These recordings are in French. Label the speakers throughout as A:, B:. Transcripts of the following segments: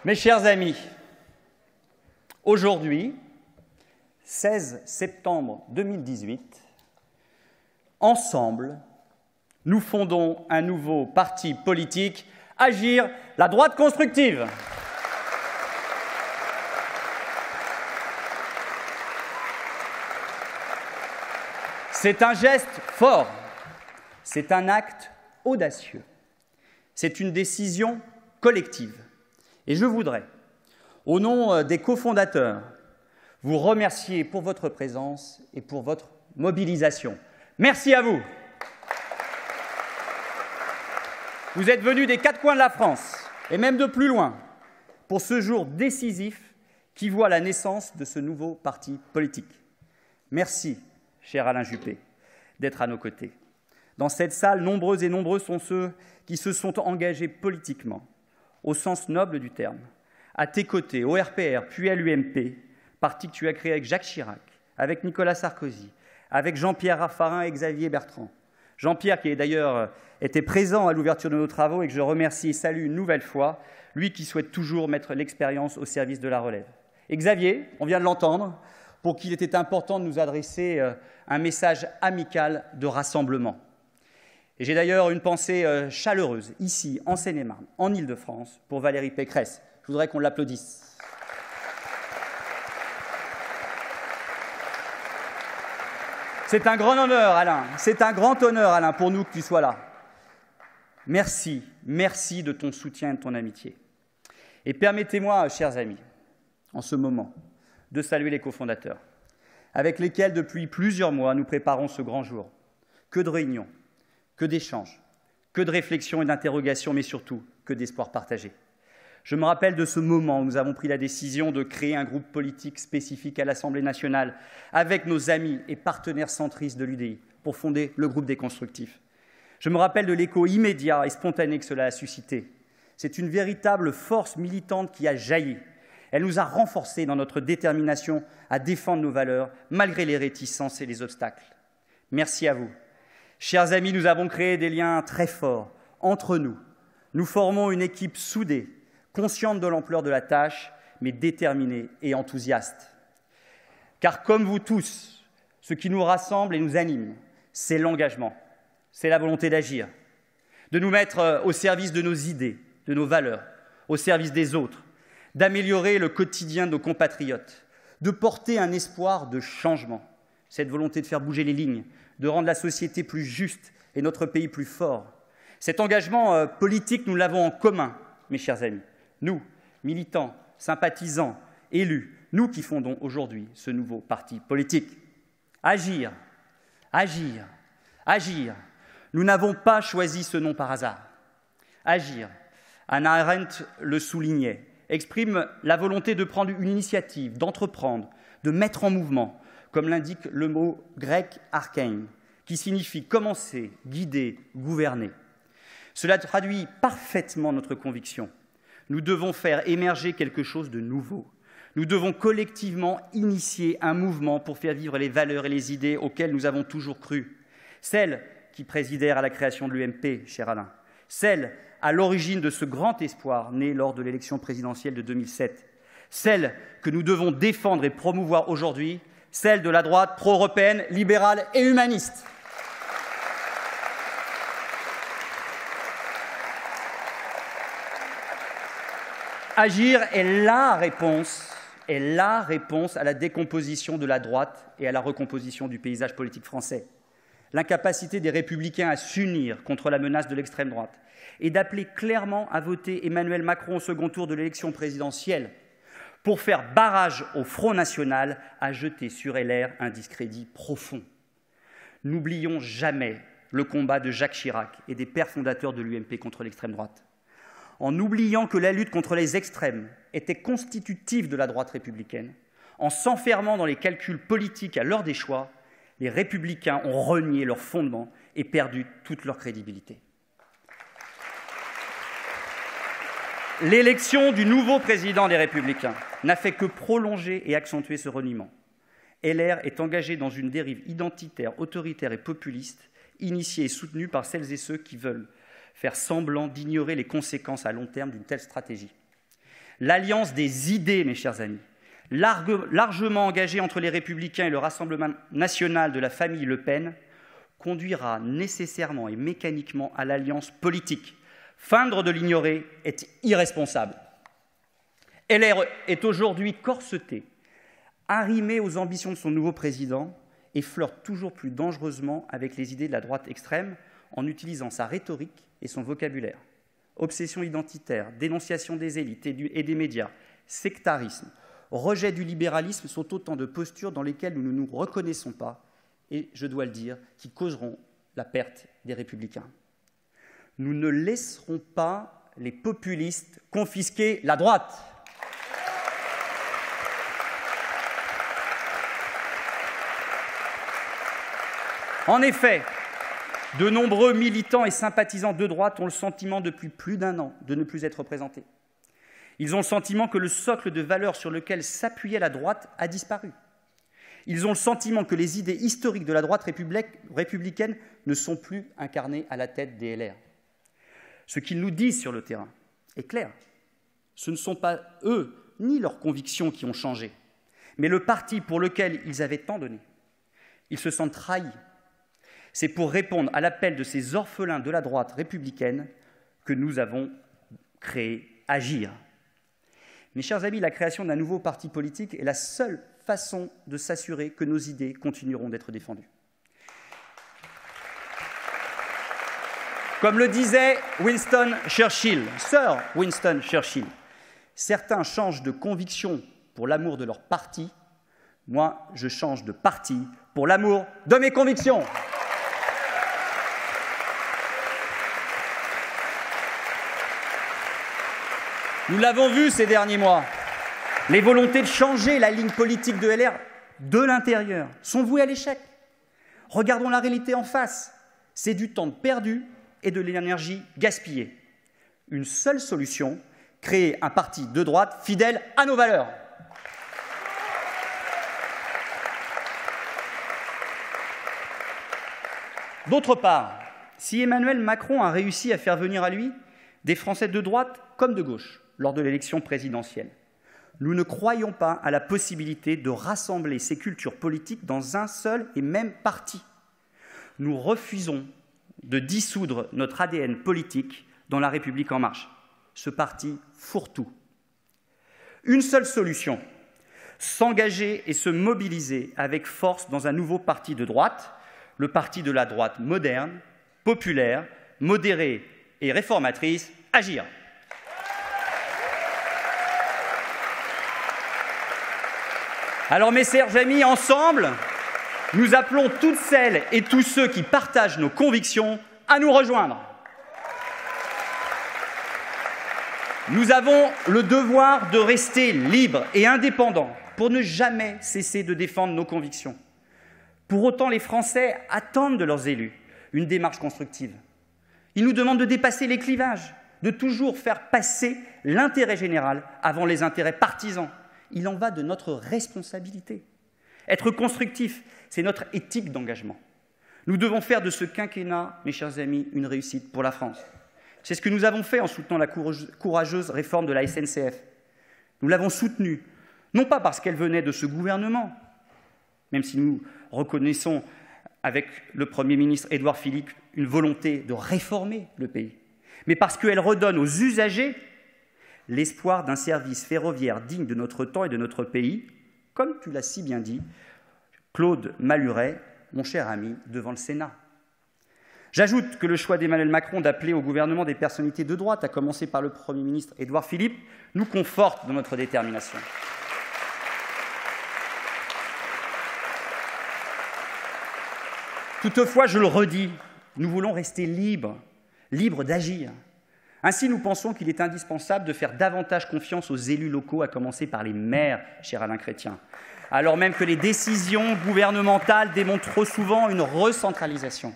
A: Mes chers amis, aujourd'hui, 16 septembre 2018, ensemble, nous fondons un nouveau parti politique, Agir, la droite constructive. C'est un geste fort, c'est un acte audacieux, c'est une décision collective. Et je voudrais, au nom des cofondateurs, vous remercier pour votre présence et pour votre mobilisation. Merci à vous. Vous êtes venus des quatre coins de la France, et même de plus loin, pour ce jour décisif qui voit la naissance de ce nouveau parti politique. Merci, cher Alain Juppé, d'être à nos côtés. Dans cette salle, nombreux et nombreux sont ceux qui se sont engagés politiquement, au sens noble du terme, à tes côtés, au RPR, puis à l'UMP, parti que tu as créé avec Jacques Chirac, avec Nicolas Sarkozy, avec Jean-Pierre Raffarin et Xavier Bertrand. Jean-Pierre, qui d'ailleurs était présent à l'ouverture de nos travaux et que je remercie et salue une nouvelle fois, lui qui souhaite toujours mettre l'expérience au service de la relève. Et Xavier, on vient de l'entendre, pour qui il était important de nous adresser un message amical de rassemblement. Et j'ai d'ailleurs une pensée chaleureuse, ici, en Seine-et-Marne, en Île-de-France, pour Valérie Pécresse. Je voudrais qu'on l'applaudisse. C'est un grand honneur, Alain. C'est un grand honneur, Alain, pour nous que tu sois là. Merci, merci de ton soutien et de ton amitié. Et permettez-moi, chers amis, en ce moment, de saluer les cofondateurs, avec lesquels, depuis plusieurs mois, nous préparons ce grand jour. Que de réunions, que d'échanges, que de réflexions et d'interrogations, mais surtout que d'espoirs partagés. Je me rappelle de ce moment où nous avons pris la décision de créer un groupe politique spécifique à l'Assemblée nationale avec nos amis et partenaires centristes de l'UDI pour fonder le groupe des constructifs. Je me rappelle de l'écho immédiat et spontané que cela a suscité. C'est une véritable force militante qui a jailli. Elle nous a renforcés dans notre détermination à défendre nos valeurs malgré les réticences et les obstacles. Merci à vous. Chers amis, nous avons créé des liens très forts entre nous. Nous formons une équipe soudée, consciente de l'ampleur de la tâche, mais déterminée et enthousiaste. Car comme vous tous, ce qui nous rassemble et nous anime, c'est l'engagement, c'est la volonté d'agir, de nous mettre au service de nos idées, de nos valeurs, au service des autres, d'améliorer le quotidien de nos compatriotes, de porter un espoir de changement, cette volonté de faire bouger les lignes, de rendre la société plus juste et notre pays plus fort. Cet engagement politique, nous l'avons en commun, mes chers amis. Nous, militants, sympathisants, élus, nous qui fondons aujourd'hui ce nouveau parti politique. Agir, agir, agir. Nous n'avons pas choisi ce nom par hasard. Agir, Hannah Arendt le soulignait, exprime la volonté de prendre une initiative, d'entreprendre, de mettre en mouvement, comme l'indique le mot grec archein, qui signifie commencer, guider, gouverner. Cela traduit parfaitement notre conviction. Nous devons faire émerger quelque chose de nouveau. Nous devons collectivement initier un mouvement pour faire vivre les valeurs et les idées auxquelles nous avons toujours cru. Celles qui présidèrent à la création de l'UMP, cher Alain. Celles à l'origine de ce grand espoir né lors de l'élection présidentielle de 2007. Celles que nous devons défendre et promouvoir aujourd'hui, celles de la droite pro-européenne, libérale et humaniste. Agir est la réponse à la décomposition de la droite et à la recomposition du paysage politique français. L'incapacité des Républicains à s'unir contre la menace de l'extrême droite et d'appeler clairement à voter Emmanuel Macron au second tour de l'élection présidentielle pour faire barrage au Front National a jeté sur LR un discrédit profond. N'oublions jamais le combat de Jacques Chirac et des pères fondateurs de l'UMP contre l'extrême droite. En oubliant que la lutte contre les extrêmes était constitutive de la droite républicaine, en s'enfermant dans les calculs politiques à l'heure des choix, les Républicains ont renié leurs fondements et perdu toute leur crédibilité. L'élection du nouveau président des Républicains n'a fait que prolonger et accentuer ce reniement. LR est engagé dans une dérive identitaire, autoritaire et populiste, initiée et soutenue par celles et ceux qui veulent faire semblant d'ignorer les conséquences à long terme d'une telle stratégie. L'alliance des idées, mes chers amis, largement engagée entre les Républicains et le Rassemblement national de la famille Le Pen, conduira nécessairement et mécaniquement à l'alliance politique. Feindre de l'ignorer est irresponsable. LR est aujourd'hui corseté, arrimé aux ambitions de son nouveau président et flirte toujours plus dangereusement avec les idées de la droite extrême en utilisant sa rhétorique et son vocabulaire. Obsession identitaire, dénonciation des élites et des médias, sectarisme, rejet du libéralisme sont autant de postures dans lesquelles nous ne nous reconnaissons pas et, je dois le dire, qui causeront la perte des Républicains. Nous ne laisserons pas les populistes confisquer la droite. En effet, de nombreux militants et sympathisants de droite ont le sentiment depuis plus d'un an de ne plus être représentés. Ils ont le sentiment que le socle de valeurs sur lequel s'appuyait la droite a disparu. Ils ont le sentiment que les idées historiques de la droite républicaine ne sont plus incarnées à la tête des LR. Ce qu'ils nous disent sur le terrain est clair. Ce ne sont pas eux ni leurs convictions qui ont changé, mais le parti pour lequel ils avaient tant donné. Ils se sentent trahis. C'est pour répondre à l'appel de ces orphelins de la droite républicaine que nous avons créé Agir. Mes chers amis, la création d'un nouveau parti politique est la seule façon de s'assurer que nos idées continueront d'être défendues. Comme le disait Winston Churchill, Sir Winston Churchill, certains changent de conviction pour l'amour de leur parti, moi je change de parti pour l'amour de mes convictions. Nous l'avons vu ces derniers mois, les volontés de changer la ligne politique de LR de l'intérieur sont vouées à l'échec. Regardons la réalité en face, c'est du temps perdu et de l'énergie gaspillée. Une seule solution, créer un parti de droite fidèle à nos valeurs. D'autre part, si Emmanuel Macron a réussi à faire venir à lui des Français de droite comme de gauche lors de l'élection présidentielle, nous ne croyons pas à la possibilité de rassembler ces cultures politiques dans un seul et même parti. Nous refusons de dissoudre notre ADN politique dans La République En Marche. Ce parti fourre-tout. Une seule solution, s'engager et se mobiliser avec force dans un nouveau parti de droite, le parti de la droite moderne, populaire, modérée et réformatrice, Agir. Alors mes chers amis, ensemble, nous appelons toutes celles et tous ceux qui partagent nos convictions à nous rejoindre. Nous avons le devoir de rester libres et indépendants pour ne jamais cesser de défendre nos convictions. Pour autant, les Français attendent de leurs élus une démarche constructive. Ils nous demandent de dépasser les clivages, de toujours faire passer l'intérêt général avant les intérêts partisans. Il en va de notre responsabilité. Être constructif, c'est notre éthique d'engagement. Nous devons faire de ce quinquennat, mes chers amis, une réussite pour la France. C'est ce que nous avons fait en soutenant la courageuse réforme de la SNCF. Nous l'avons soutenue, non pas parce qu'elle venait de ce gouvernement, même si nous reconnaissons avec le Premier ministre Édouard Philippe une volonté de réformer le pays, mais parce qu'elle redonne aux usagers l'espoir d'un service ferroviaire digne de notre temps et de notre pays, comme tu l'as si bien dit, Claude Maluret, mon cher ami, devant le Sénat. J'ajoute que le choix d'Emmanuel Macron d'appeler au gouvernement des personnalités de droite, à commencer par le Premier ministre Édouard Philippe, nous conforte dans notre détermination. Toutefois, je le redis, nous voulons rester libres, libres d'agir. Ainsi, nous pensons qu'il est indispensable de faire davantage confiance aux élus locaux, à commencer par les maires, cher Alain Chrétien, alors même que les décisions gouvernementales démontrent trop souvent une recentralisation.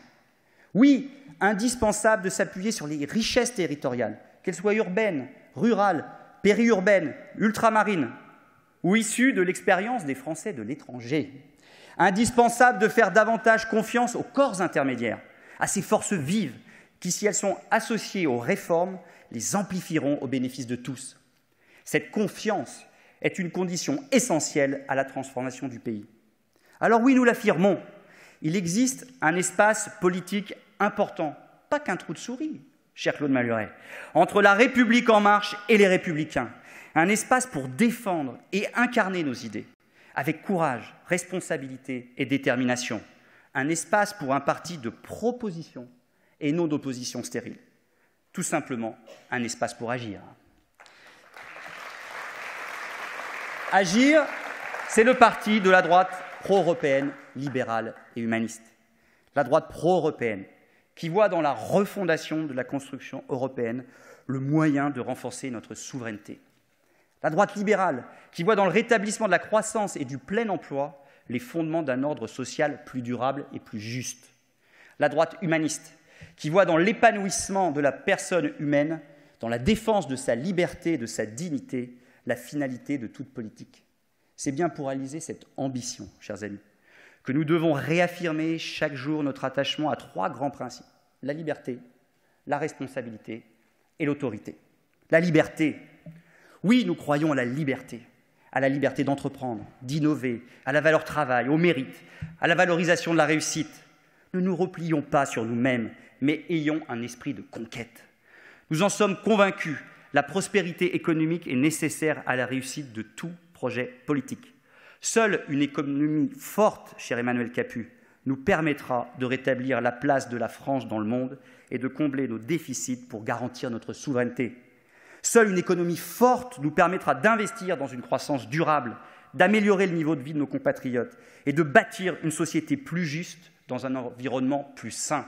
A: Oui, indispensable de s'appuyer sur les richesses territoriales, qu'elles soient urbaines, rurales, périurbaines, ultramarines, ou issues de l'expérience des Français de l'étranger. Indispensable de faire davantage confiance aux corps intermédiaires, à ces forces vives qui, si elles sont associées aux réformes, les amplifieront au bénéfice de tous. Cette confiance est une condition essentielle à la transformation du pays. Alors oui, nous l'affirmons, il existe un espace politique important, pas qu'un trou de souris, cher Claude Malhuret, entre la République en marche et les Républicains. Un espace pour défendre et incarner nos idées, avec courage, responsabilité et détermination. Un espace pour un parti de proposition et non d'opposition stérile. Tout simplement, un espace pour agir. Agir, c'est le parti de la droite pro-européenne, libérale et humaniste. La droite pro-européenne, qui voit dans la refondation de la construction européenne le moyen de renforcer notre souveraineté. La droite libérale, qui voit dans le rétablissement de la croissance et du plein emploi les fondements d'un ordre social plus durable et plus juste. La droite humaniste, qui voit dans l'épanouissement de la personne humaine, dans la défense de sa liberté et de sa dignité, la finalité de toute politique. C'est bien pour réaliser cette ambition, chers amis, que nous devons réaffirmer chaque jour notre attachement à 3 grands principes: la liberté, la responsabilité et l'autorité. La liberté. Oui, nous croyons à la liberté d'entreprendre, d'innover, à la valeur travail, au mérite, à la valorisation de la réussite. Ne nous replions pas sur nous-mêmes, mais ayons un esprit de conquête. Nous en sommes convaincus, la prospérité économique est nécessaire à la réussite de tout projet politique. Seule une économie forte, cher Emmanuel Capus, nous permettra de rétablir la place de la France dans le monde et de combler nos déficits pour garantir notre souveraineté. Seule une économie forte nous permettra d'investir dans une croissance durable, d'améliorer le niveau de vie de nos compatriotes et de bâtir une société plus juste dans un environnement plus sain.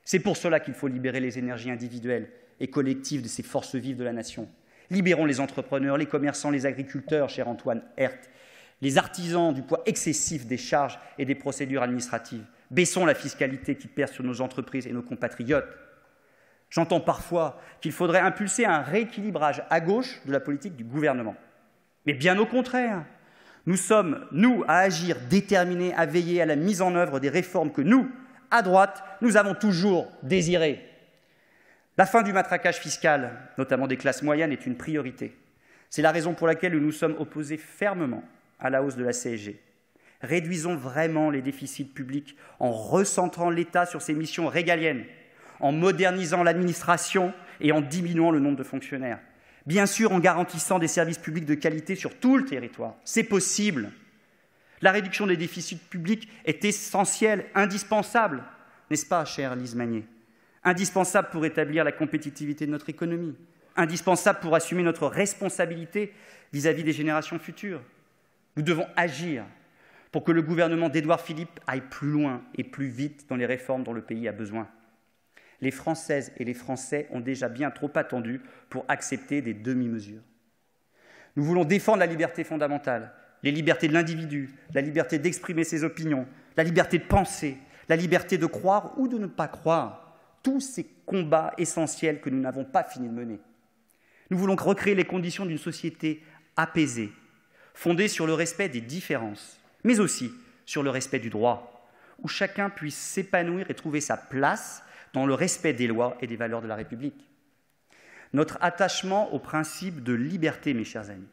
A: C'est pour cela qu'il faut libérer les énergies individuelles et collectives de ces forces vives de la nation. Libérons les entrepreneurs, les commerçants, les agriculteurs, cher Antoine Herth, les artisans du poids excessif des charges et des procédures administratives. Baissons la fiscalité qui pèse sur nos entreprises et nos compatriotes. J'entends parfois qu'il faudrait impulser un rééquilibrage à gauche de la politique du gouvernement. Mais bien au contraire, nous sommes, nous, à agir déterminés, à veiller à la mise en œuvre des réformes que nous, à droite, nous avons toujours désirées. La fin du matraquage fiscal, notamment des classes moyennes, est une priorité. C'est la raison pour laquelle nous nous sommes opposés fermement à la hausse de la CSG. Réduisons vraiment les déficits publics en recentrant l'État sur ses missions régaliennes, en modernisant l'administration et en diminuant le nombre de fonctionnaires. Bien sûr, en garantissant des services publics de qualité sur tout le territoire. C'est possible. La réduction des déficits publics est essentielle, indispensable, n'est-ce pas, chère Lise Magnier? Indispensable pour rétablir la compétitivité de notre économie, indispensable pour assumer notre responsabilité vis-à-vis des générations futures. Nous devons agir pour que le gouvernement d'Édouard Philippe aille plus loin et plus vite dans les réformes dont le pays a besoin. Les Françaises et les Français ont déjà bien trop attendu pour accepter des demi-mesures. Nous voulons défendre la liberté fondamentale, les libertés de l'individu, la liberté d'exprimer ses opinions, la liberté de penser, la liberté de croire ou de ne pas croire. Tous ces combats essentiels que nous n'avons pas fini de mener. Nous voulons recréer les conditions d'une société apaisée, fondée sur le respect des différences, mais aussi sur le respect du droit, où chacun puisse s'épanouir et trouver sa place dans le respect des lois et des valeurs de la République. Notre attachement au principe de liberté, mes chers amis,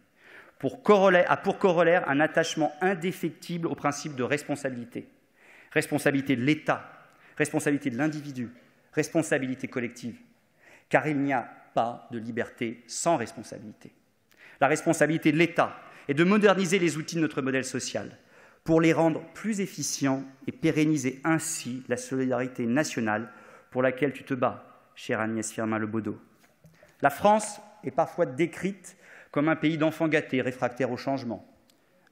A: a pour corollaire un attachement indéfectible au principe de responsabilité. Responsabilité de l'État, responsabilité de l'individu, responsabilité collective. Car il n'y a pas de liberté sans responsabilité. La responsabilité de l'État est de moderniser les outils de notre modèle social pour les rendre plus efficients et pérenniser ainsi la solidarité nationale pour laquelle tu te bats, chère Agnès Firmin-Lebaudot. La France est parfois décrite comme un pays d'enfants gâtés, réfractaires au changement,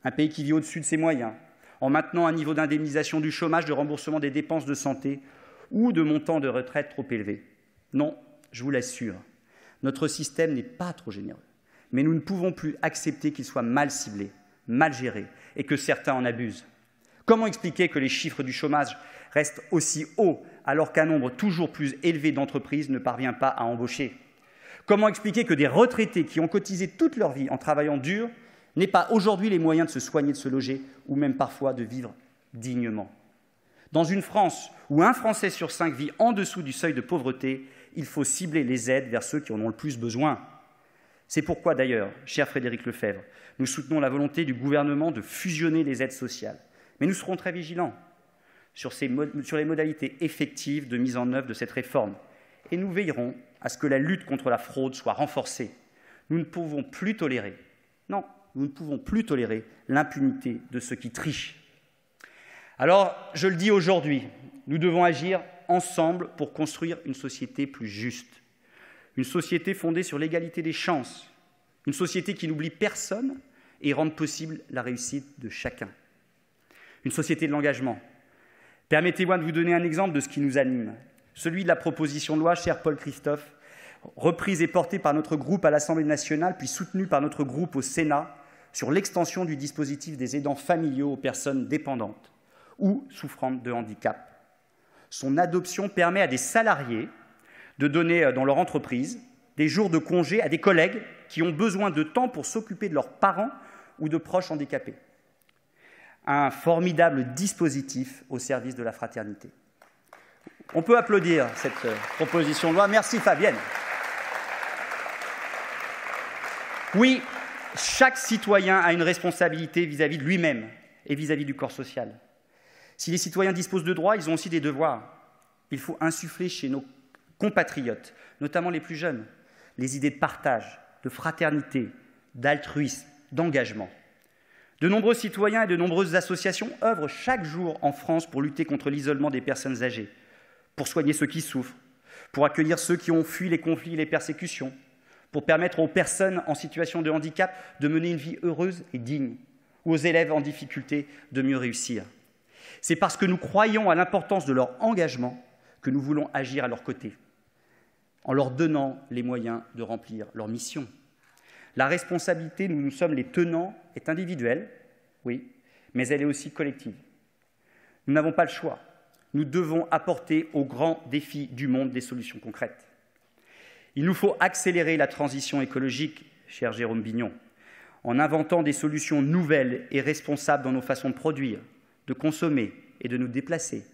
A: un pays qui vit au-dessus de ses moyens, en maintenant un niveau d'indemnisation du chômage, de remboursement des dépenses de santé ou de montants de retraite trop élevés. Non, je vous l'assure, notre système n'est pas trop généreux, mais nous ne pouvons plus accepter qu'il soit mal ciblé, mal géré et que certains en abusent. Comment expliquer que les chiffres du chômage restent aussi hauts alors qu'un nombre toujours plus élevé d'entreprises ne parvient pas à embaucher? Comment expliquer que des retraités qui ont cotisé toute leur vie en travaillant dur n'aient pas aujourd'hui les moyens de se soigner, de se loger ou même parfois de vivre dignement? Dans une France où un Français sur 5 vit en dessous du seuil de pauvreté, il faut cibler les aides vers ceux qui en ont le plus besoin. C'est pourquoi d'ailleurs, cher Frédéric Lefebvre, nous soutenons la volonté du gouvernement de fusionner les aides sociales. Mais nous serons très vigilants sur les modalités effectives de mise en œuvre de cette réforme. Et nous veillerons à ce que la lutte contre la fraude soit renforcée. Nous ne pouvons plus tolérer, non, nous ne pouvons plus tolérer l'impunité de ceux qui trichent. Alors, je le dis aujourd'hui, nous devons agir ensemble pour construire une société plus juste, une société fondée sur l'égalité des chances, une société qui n'oublie personne et rende possible la réussite de chacun. Une société de l'engagement. Permettez-moi de vous donner un exemple de ce qui nous anime, celui de la proposition de loi, cher Paul Christophe, reprise et portée par notre groupe à l'Assemblée nationale, puis soutenue par notre groupe au Sénat, sur l'extension du dispositif des aidants familiaux aux personnes dépendantes ou souffrant de handicap. Son adoption permet à des salariés de donner dans leur entreprise des jours de congé à des collègues qui ont besoin de temps pour s'occuper de leurs parents ou de proches handicapés. Un formidable dispositif au service de la fraternité. On peut applaudir cette proposition de loi. Merci Fabienne. Oui, chaque citoyen a une responsabilité vis-à-vis de lui-même et vis-à-vis du corps social. Si les citoyens disposent de droits, ils ont aussi des devoirs. Il faut insuffler chez nos compatriotes, notamment les plus jeunes, les idées de partage, de fraternité, d'altruisme, d'engagement. De nombreux citoyens et de nombreuses associations œuvrent chaque jour en France pour lutter contre l'isolement des personnes âgées, pour soigner ceux qui souffrent, pour accueillir ceux qui ont fui les conflits et les persécutions, pour permettre aux personnes en situation de handicap de mener une vie heureuse et digne, ou aux élèves en difficulté de mieux réussir. C'est parce que nous croyons à l'importance de leur engagement que nous voulons agir à leur côté, en leur donnant les moyens de remplir leur mission. La responsabilité, nous sommes les tenants, est individuelle, oui, mais elle est aussi collective. Nous n'avons pas le choix. Nous devons apporter aux grands défis du monde des solutions concrètes. Il nous faut accélérer la transition écologique, cher Jérôme Bignon, en inventant des solutions nouvelles et responsables dans nos façons de produire, de consommer et de nous déplacer.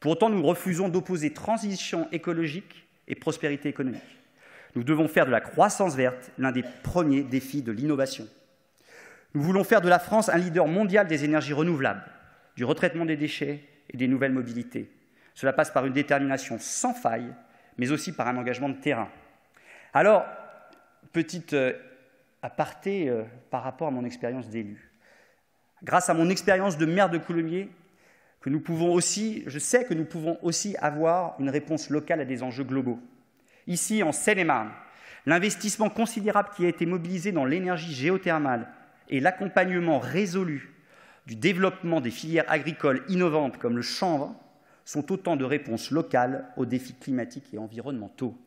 A: Pour autant, nous refusons d'opposer transition écologique et prospérité économique. Nous devons faire de la croissance verte l'un des premiers défis de l'innovation. Nous voulons faire de la France un leader mondial des énergies renouvelables, du retraitement des déchets et des nouvelles mobilités. Cela passe par une détermination sans faille, mais aussi par un engagement de terrain. Alors, petite aparté par rapport à mon expérience d'élu. Grâce à mon expérience de maire de Coulommiers, je sais que nous pouvons aussi avoir une réponse locale à des enjeux globaux. Ici, en Seine-et-Marne, l'investissement considérable qui a été mobilisé dans l'énergie géothermale et l'accompagnement résolu du développement des filières agricoles innovantes comme le chanvre sont autant de réponses locales aux défis climatiques et environnementaux.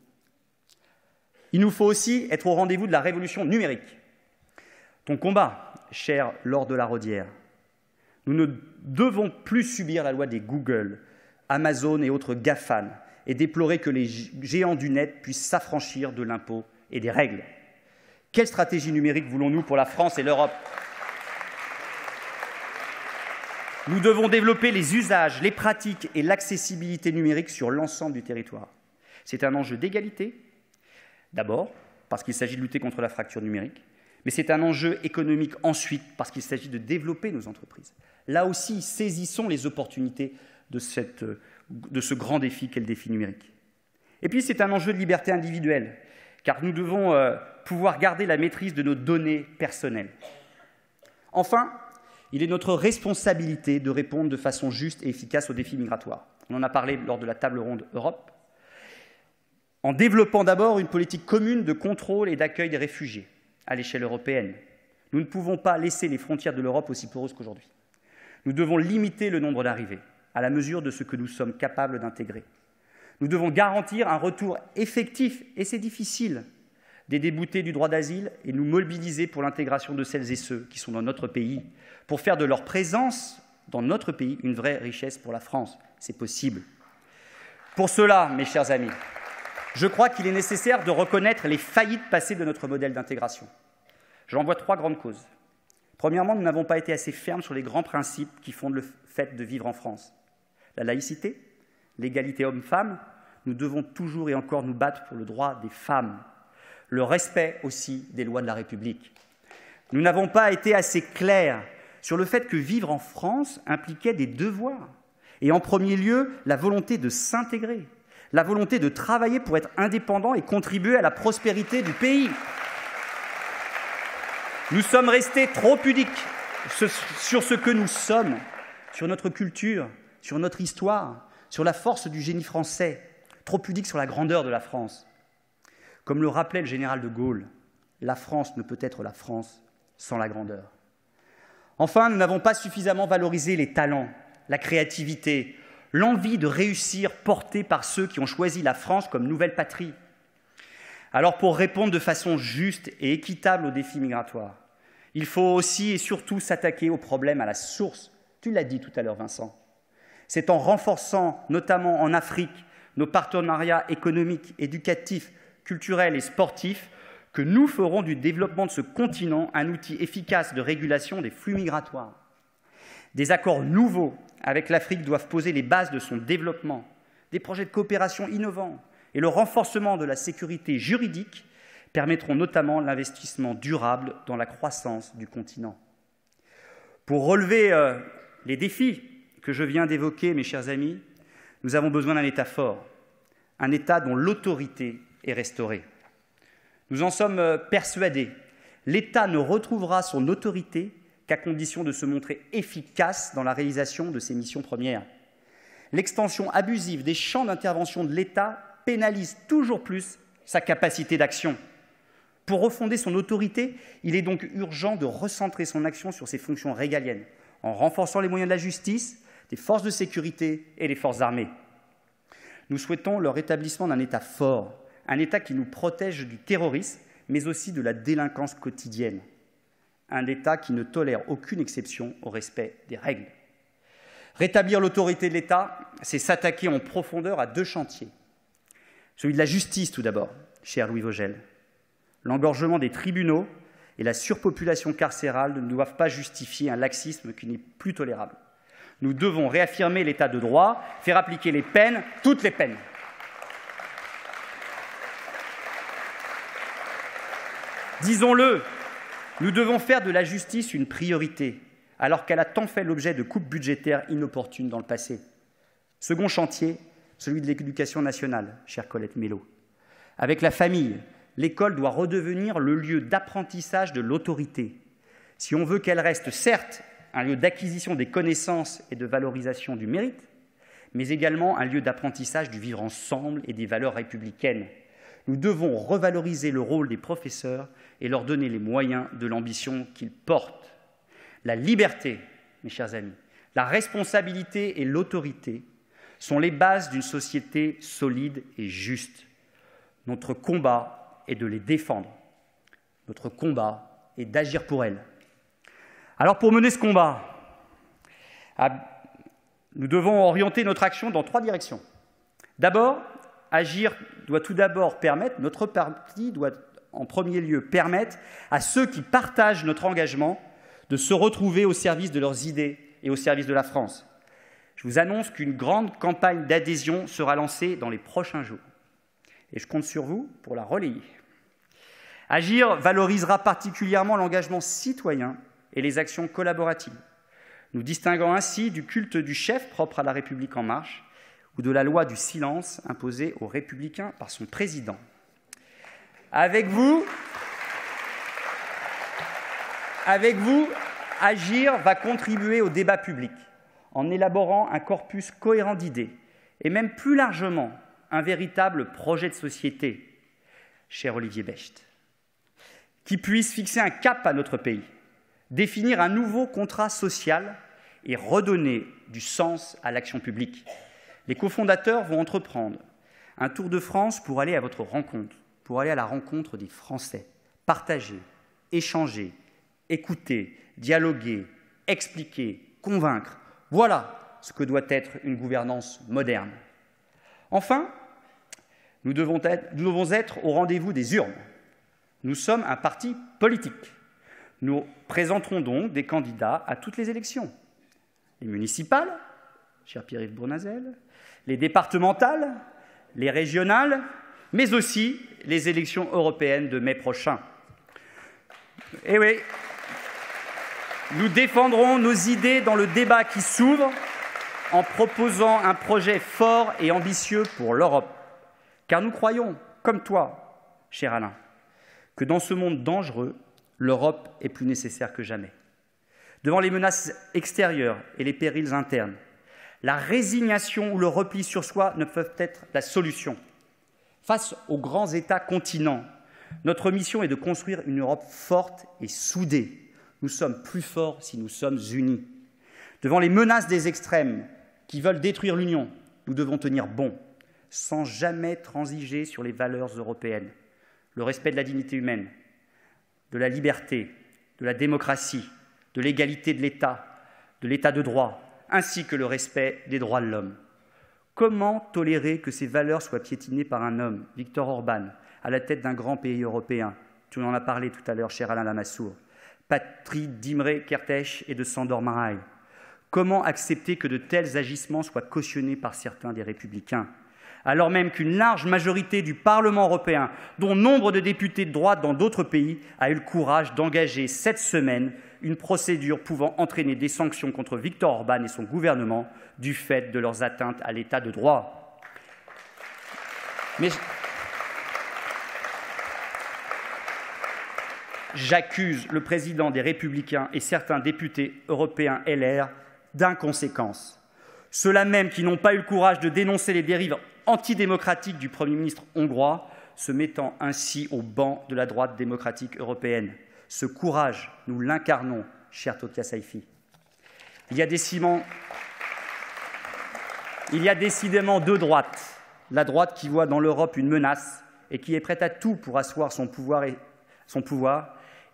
A: Il nous faut aussi être au rendez-vous de la révolution numérique. Ton combat, cher Laure de la Rodière. Nous ne devons plus subir la loi des Google, Amazon et autres GAFAN et déplorer que les géants du net puissent s'affranchir de l'impôt et des règles. Quelle stratégie numérique voulons-nous pour la France et l'Europe ? Nous devons développer les usages, les pratiques et l'accessibilité numérique sur l'ensemble du territoire. C'est un enjeu d'égalité, d'abord, parce qu'il s'agit de lutter contre la fracture numérique, mais c'est un enjeu économique ensuite, parce qu'il s'agit de développer nos entreprises. Là aussi, saisissons les opportunités de ce grand défi qu'est le défi numérique. Et puis, c'est un enjeu de liberté individuelle, car nous devons pouvoir garder la maîtrise de nos données personnelles. Enfin, il est notre responsabilité de répondre de façon juste et efficace aux défis migratoires. On en a parlé lors de la table ronde Europe, en développant d'abord une politique commune de contrôle et d'accueil des réfugiés à l'échelle européenne. Nous ne pouvons pas laisser les frontières de l'Europe aussi poreuses qu'aujourd'hui. Nous devons limiter le nombre d'arrivées à la mesure de ce que nous sommes capables d'intégrer. Nous devons garantir un retour effectif, et c'est difficile, des déboutés du droit d'asile et nous mobiliser pour l'intégration de celles et ceux qui sont dans notre pays, pour faire de leur présence dans notre pays une vraie richesse pour la France. C'est possible. Pour cela, mes chers amis, je crois qu'il est nécessaire de reconnaître les faillites passées de notre modèle d'intégration. J'en vois 3 grandes causes. Premièrement, nous n'avons pas été assez fermes sur les grands principes qui fondent le fait de vivre en France. La laïcité, l'égalité homme-femme, nous devons toujours et encore nous battre pour le droit des femmes. le respect aussi des lois de la République. Nous n'avons pas été assez clairs sur le fait que vivre en France impliquait des devoirs, et en premier lieu, la volonté de s'intégrer, la volonté de travailler pour être indépendant et contribuer à la prospérité du pays. Nous sommes restés trop pudiques sur ce que nous sommes, sur notre culture, sur notre histoire, sur la force du génie français, trop pudiques sur la grandeur de la France. Comme le rappelait le général de Gaulle, la France ne peut être la France sans la grandeur. Enfin, nous n'avons pas suffisamment valorisé les talents, la créativité, l'envie de réussir portée par ceux qui ont choisi la France comme nouvelle patrie. Alors, pour répondre de façon juste et équitable aux défis migratoires, il faut aussi et surtout s'attaquer aux problèmes à la source. Tu l'as dit tout à l'heure, Vincent. C'est en renforçant, notamment en Afrique, nos partenariats économiques, éducatifs, culturels et sportifs que nous ferons du développement de ce continent un outil efficace de régulation des flux migratoires. Des accords nouveaux avec l'Afrique doivent poser les bases de son développement, des projets de coopération innovants et le renforcement de la sécurité juridique permettront notamment l'investissement durable dans la croissance du continent. Pour relever les défis que je viens d'évoquer, mes chers amis, nous avons besoin d'un État fort, un État dont l'autorité est restaurée. Nous en sommes persuadés. L'État ne retrouvera son autorité qu'à condition de se montrer efficace dans la réalisation de ses missions premières. L'extension abusive des champs d'intervention de l'État pénalise toujours plus sa capacité d'action. Pour refonder son autorité, il est donc urgent de recentrer son action sur ses fonctions régaliennes, en renforçant les moyens de la justice, des forces de sécurité et des forces armées. Nous souhaitons le rétablissement d'un État fort, un État qui nous protège du terrorisme, mais aussi de la délinquance quotidienne. Un État qui ne tolère aucune exception au respect des règles. Rétablir l'autorité de l'État, c'est s'attaquer en profondeur à deux chantiers. Celui de la justice, tout d'abord, cher Louis Vogel. L'engorgement des tribunaux et la surpopulation carcérale ne doivent pas justifier un laxisme qui n'est plus tolérable. Nous devons réaffirmer l'état de droit, faire appliquer les peines, toutes les peines. Disons-le, nous devons faire de la justice une priorité, alors qu'elle a tant fait l'objet de coupes budgétaires inopportunes dans le passé. Second chantier, celui de l'éducation nationale, chère Colette Mélot. Avec la famille, l'école doit redevenir le lieu d'apprentissage de l'autorité. Si on veut qu'elle reste, certes, un lieu d'acquisition des connaissances et de valorisation du mérite, mais également un lieu d'apprentissage du vivre ensemble et des valeurs républicaines. Nous devons revaloriser le rôle des professeurs et leur donner les moyens de l'ambition qu'ils portent. La liberté, mes chers amis, la responsabilité et l'autorité sont les bases d'une société solide et juste. Notre combat est de les défendre. Notre combat est d'agir pour elles. Alors pour mener ce combat, nous devons orienter notre action dans trois directions. D'abord, agir doit tout d'abord permettre, notre parti doit en premier lieu permettre à ceux qui partagent notre engagement de se retrouver au service de leurs idées et au service de la France. Je vous annonce qu'une grande campagne d'adhésion sera lancée dans les prochains jours. Et je compte sur vous pour la relayer. Agir valorisera particulièrement l'engagement citoyen et les actions collaboratives, nous distinguant ainsi du culte du chef propre à la République en marche ou de la loi du silence imposée aux Républicains par son président. Avec vous, Agir va contribuer au débat public en élaborant un corpus cohérent d'idées et même plus largement un véritable projet de société, cher Olivier Becht, qui puisse fixer un cap à notre pays, définir un nouveau contrat social et redonner du sens à l'action publique. Les cofondateurs vont entreprendre un tour de France pour aller à votre rencontre, pour aller à la rencontre des Français, partager, échanger, écouter, dialoguer, expliquer, convaincre. Voilà ce que doit être une gouvernance moderne. Enfin, nous devons être au rendez-vous des urnes. Nous sommes un parti politique. Nous présenterons donc des candidats à toutes les élections. Les municipales, cher Pierre-Yves Bournazel, les départementales, les régionales mais aussi les élections européennes de mai prochain. Eh oui, nous défendrons nos idées dans le débat qui s'ouvre en proposant un projet fort et ambitieux pour l'Europe. Car nous croyons, comme toi, cher Alain, que dans ce monde dangereux, l'Europe est plus nécessaire que jamais. Devant les menaces extérieures et les périls internes, la résignation ou le repli sur soi ne peuvent être la solution. Face aux grands États continents, notre mission est de construire une Europe forte et soudée. Nous sommes plus forts si nous sommes unis. Devant les menaces des extrêmes qui veulent détruire l'Union, nous devons tenir bon, sans jamais transiger sur les valeurs européennes. Le respect de la dignité humaine, de la liberté, de la démocratie, de l'égalité de l'état de droit, ainsi que le respect des droits de l'homme. Comment tolérer que ces valeurs soient piétinées par un homme, Viktor Orban, à la tête d'un grand pays européen? Tu en as parlé tout à l'heure, cher Alain Lamassoure. Patrie d'Imre Kertész et de Sándor Márai. Comment accepter que de tels agissements soient cautionnés par certains des Républicains, alors même qu'une large majorité du Parlement européen, dont nombre de députés de droite dans d'autres pays, a eu le courage d'engager cette semaine une procédure pouvant entraîner des sanctions contre Viktor Orban et son gouvernement du fait de leurs atteintes à l'état de droit. Mais j'accuse le président des Républicains et certains députés européens LR d'inconséquence. Ceux-là même qui n'ont pas eu le courage de dénoncer les dérives antidémocratiques du Premier ministre hongrois, se mettant ainsi au banc de la droite démocratique européenne. Ce courage, nous l'incarnons, cher Tokia Saïfi. Il y a décidément deux droites. La droite qui voit dans l'Europe une menace et qui est prête à tout pour asseoir son pouvoir,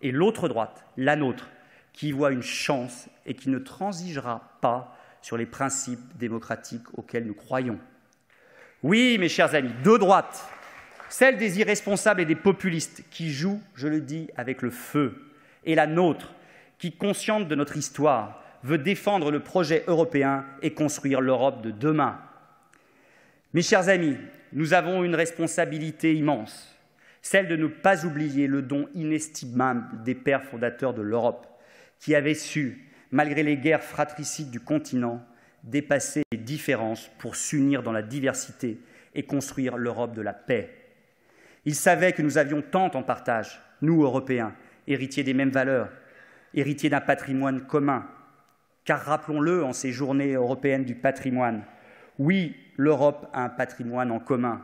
A: et l'autre droite, la nôtre, qui voit une chance et qui ne transigera pas sur les principes démocratiques auxquels nous croyons. Oui, mes chers amis, deux droites, celle des irresponsables et des populistes qui jouent, je le dis, avec le feu, et la nôtre, qui, consciente de notre histoire, veut défendre le projet européen et construire l'Europe de demain. Mes chers amis, nous avons une responsabilité immense, celle de ne pas oublier le don inestimable des pères fondateurs de l'Europe, qui avaient su, malgré les guerres fratricides du continent, dépasser les différences pour s'unir dans la diversité et construire l'Europe de la paix. Ils savaient que nous avions tant en partage, nous, Européens, héritiers des mêmes valeurs, héritiers d'un patrimoine commun. Car rappelons-le en ces journées européennes du patrimoine, oui, l'Europe a un patrimoine en commun.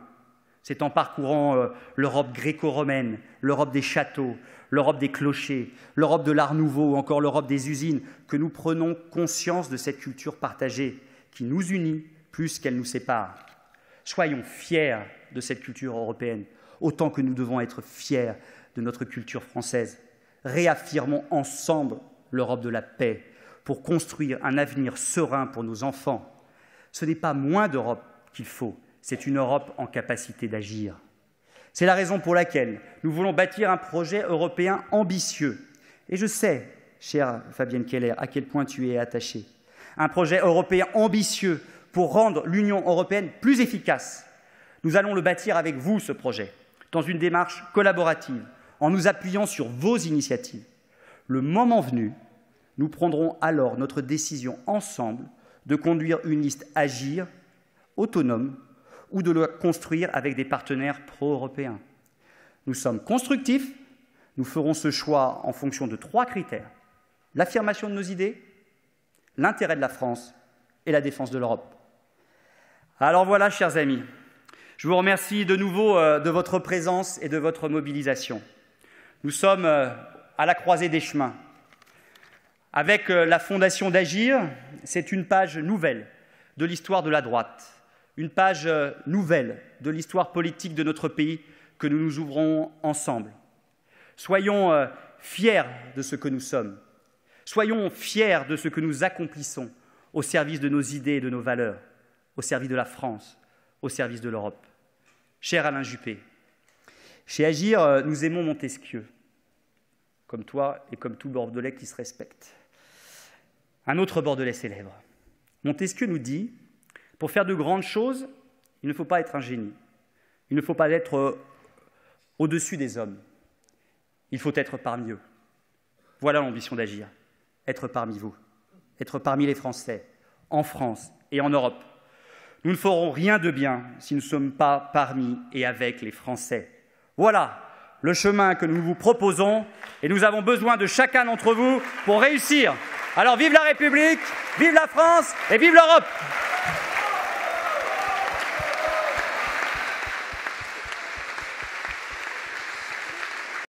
A: C'est en parcourant l'Europe gréco-romaine, l'Europe des châteaux, l'Europe des clochers, l'Europe de l'Art nouveau ou encore l'Europe des usines que nous prenons conscience de cette culture partagée qui nous unit plus qu'elle nous sépare. Soyons fiers de cette culture européenne, autant que nous devons être fiers de notre culture française. Réaffirmons ensemble l'Europe de la paix pour construire un avenir serein pour nos enfants. Ce n'est pas moins d'Europe qu'il faut, c'est une Europe en capacité d'agir. C'est la raison pour laquelle nous voulons bâtir un projet européen ambitieux. Et je sais, chère Fabienne Keller, à quel point tu y es attachée. Un projet européen ambitieux pour rendre l'Union européenne plus efficace. Nous allons le bâtir avec vous, ce projet, dans une démarche collaborative, en nous appuyant sur vos initiatives. Le moment venu, nous prendrons alors notre décision ensemble de conduire une liste Agir, autonome, ou de le construire avec des partenaires pro-européens. Nous sommes constructifs, nous ferons ce choix en fonction de 3 critères. L'affirmation de nos idées, l'intérêt de la France et la défense de l'Europe. Alors voilà, chers amis, je vous remercie de nouveau de votre présence et de votre mobilisation. Nous sommes à la croisée des chemins. Avec la fondation d'Agir, c'est une page nouvelle de l'histoire de la droite, une page nouvelle de l'histoire politique de notre pays que nous nous ouvrons ensemble. Soyons fiers de ce que nous sommes. Soyons fiers de ce que nous accomplissons au service de nos idées et de nos valeurs, au service de la France, au service de l'Europe. Cher Alain Juppé, chez Agir, nous aimons Montesquieu, comme toi et comme tout Bordelais qui se respecte. Un autre Bordelais célèbre. Montesquieu nous dit: pour faire de grandes choses, il ne faut pas être un génie. Il ne faut pas être au-dessus des hommes. Il faut être parmi eux. Voilà l'ambition d'Agir. Être parmi vous. Être parmi les Français, en France et en Europe. Nous ne ferons rien de bien si nous ne sommes pas parmi et avec les Français. Voilà le chemin que nous vous proposons et nous avons besoin de chacun d'entre vous pour réussir. Alors vive la République, vive la France et vive l'Europe!